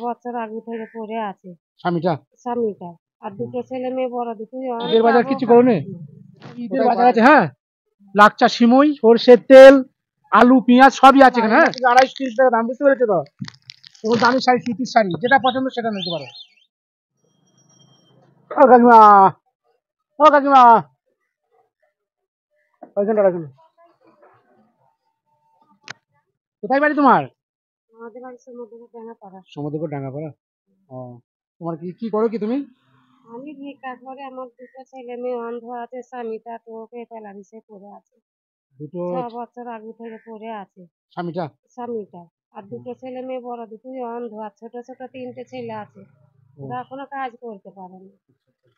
বছর আগে থেকে পড়ে আছে স্বামীটা স্বামীটা। আর দুটো ছেলে মেয়ে, বড় দুটোই ঈদের বাজার কিছু করোনি? ঈদের বাজার আছে, হ্যাঁ, লাচ্চা, সিমুই, সরষের তেল, আলু, পেঁয়াজ সবই আছে এখানে, হ্যাঁ। 250-30 টাকা দাম, বুঝতে পেরেছো তো? ওর দামি শাড়ি, শীতের শাড়ি, যেটা পছন্দ সেটা নিতে পারো। ও কাকিমা, ও কাকিমা, ওইখানটা রাখুন। কোথায় বাড়ি তোমার? আমাদের বাড়ি সমুদ্রের ডাঙাপাড়া। সমুদ্রপুর ডাঙ্গাপাড়া। ও, তোমার কি কি করো কি তুমি? আমি ভিক্ষা করে, আমার দুটো ছেলে মেয়ে অন্ধ আছে, স্বামীটা তো প্যারালিসে পড়ে আছে। দুটো 6 বছর আগে থেকে পড়ে আছে স্বামীটা স্বামীটা। আর দুটো ছেলে মেয়ে, বড় দুটোই অন্ধ, আর ছোট ছোট 3টে ছেলে আছে। ওরা কোনো কাজ করতে পারে না।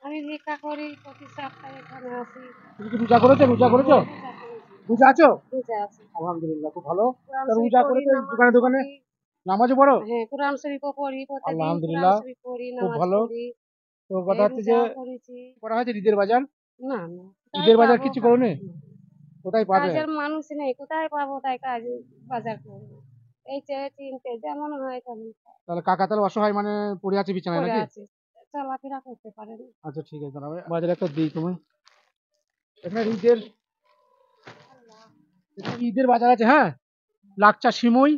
আমি ভিক্ষা করি, প্রতি সপ্তাহে এখানে আসি। তুমি কি রোজা করেছো? রোজা করেছো? রোজা আছো? বুঝে আছি। আলহামদুলিল্লাহ, খুব ভালো। কোরআন তা শরীফ রোজা করে পড়ি, তো নামাজ দোকানে দোকানে পড়ি। নামাজও পড়ো? হ্যাঁ, কোরআন শরীফও পড়ি প্রতিদিন। কোরআন আলহামদুলিল্লাহ, শরীফ পড়ি, খুব নামাজ ভালো। পড়ি। তো কথা এই হচ্ছে যে রোজাও করেছি। করা হয়েছে ঈদের বাজার? না না, কোথায় ঈদের বাজার পাবো কিছু কাজ? করোনি? কোথায় পাবে? কাজের মানুষ নেই, কোথায় পাবো তাই কাজ বাজার করবো? এই চেয়ে চিনতে যেমন হয় তেমন তাহলে কাকা তাহলে অসহায়, মানে পড়ে আছে বিছানায় পড়ে নাকি? আছে, চলাফেরা করতে পারে না। আচ্ছা ঠিক আছে, দাঁড়াবে বাজারে একটা দিই তোমায়। এখানে ঈদের ঈদের বাজার আছে, হ্যাঁ, লাচ্চা, সিমুই,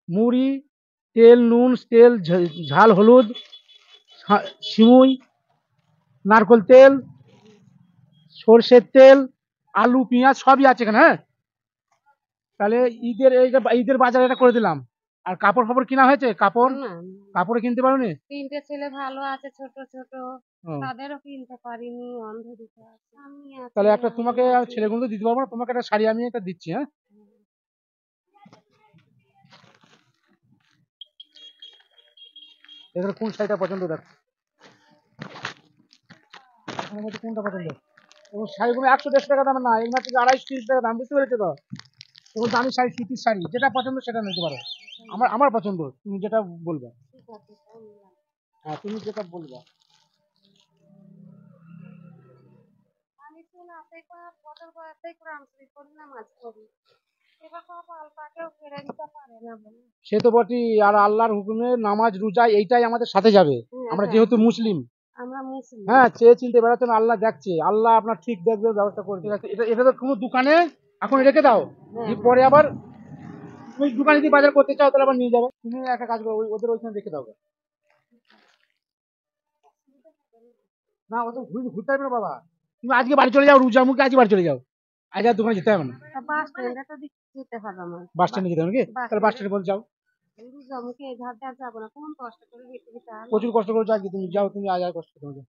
মুড়ি, তেল, নুন, তেল, ঝাল, হলুদ, সিমুই, নারকোল তেল, সরষের তেল, আলু, পেঁয়াজ সবই আছে এখানে, হ্যাঁ। তাহলে ঈদের ঈদের বাজার এটা করে দিলাম। আর কাপড় ফাপড় কিনা হয়েছে? কাপড় না, কাপড়ে কিনতে পারোনি? 3টে ছেলে ভালো আছে, ছোট ছোট, ও, তাদেরও কিনতে পারিনি, অন্ধ দুটো আছে, আমি আছি, তাহলে একটা তোমাকে আমি আছি। ছেলেগুলো তো দিতে পারবো না, তোমাকে একটা শাড়ি আমি একটা দিচ্ছি, হ্যাঁ। এখানে কোন শাড়িটা পছন্দ দেখো, এখানের মধ্যে কোনটা পছন্দ? এবং শাড়িগুলো 100-150 টাকা দাম না, এগুলো থেকে 250-30 টাকা দাম, বুঝতে পেরেছো তো? এবং দামি শাড়ি, শীতের শাড়ি, যেটা পছন্দ সেটা নিতে পারো। আমার আমার পছন্দ, তুমি যেটা বলবে। ঠিক আছে, শুনলাম। হ্যাঁ, তুমি যেটা বলবে। আমি তো রাতে 5 বছর বয়সেই কোরআন শরীফ পড়ি, নামাজ পড়ি। এবার কপাল তাকেও কেড়ে দিতে পারে না বলে। সে তো বটেই, আর আল্লাহর হুকুমে নামাজ রোজা এইটাই আমাদের সাথে যাবে। হ্যাঁ আমরা হ্যাঁ, যেহেতু মুসলিম, আমরা মুসলিম। হ্যাঁ, চেয়ে চিনতে বেড়াচ্ছেন, আল্লাহ দেখছে, আল্লাহ আপনার ঠিক দেখবে, ব্যবস্থা করবে। ঠিক আছে, এটা এটা তো কোনো দোকানে এখন রেখে দাও, হ্যাঁ দিয়ে পরে আবার তুমি দোকানে যদি বাজার করতে চাও তাহলে আবার নিয়ে যাবে। তুমি একটা কাজ করো, ওদের ওইখানে রেখে দাও। না, ও তো ঘুরতে পারবে না বাবা। তুমি আজকে বাড়ি চলে যাও, রোজা মুখে আজকে বাড়ি চলে যাও, আজ আর দোকানে যেতে হবে না। বাস স্ট্যান্ডে তো যেতে হবে আমার। বাস স্ট্যান্ডে যেতে হবে নাকি? বাস তাহলে বাস স্ট্যান্ডে স্ট্যান্ডে বলতে যাও। রোজা মুখে ধার ধার যাবো না, কোন কষ্ট করে হেঁটে হেঁটে আসবো। প্রচুর কষ্ট করে যাও, তুমি যাও, তুমি আজ আর কষ্ট করতে হবে না।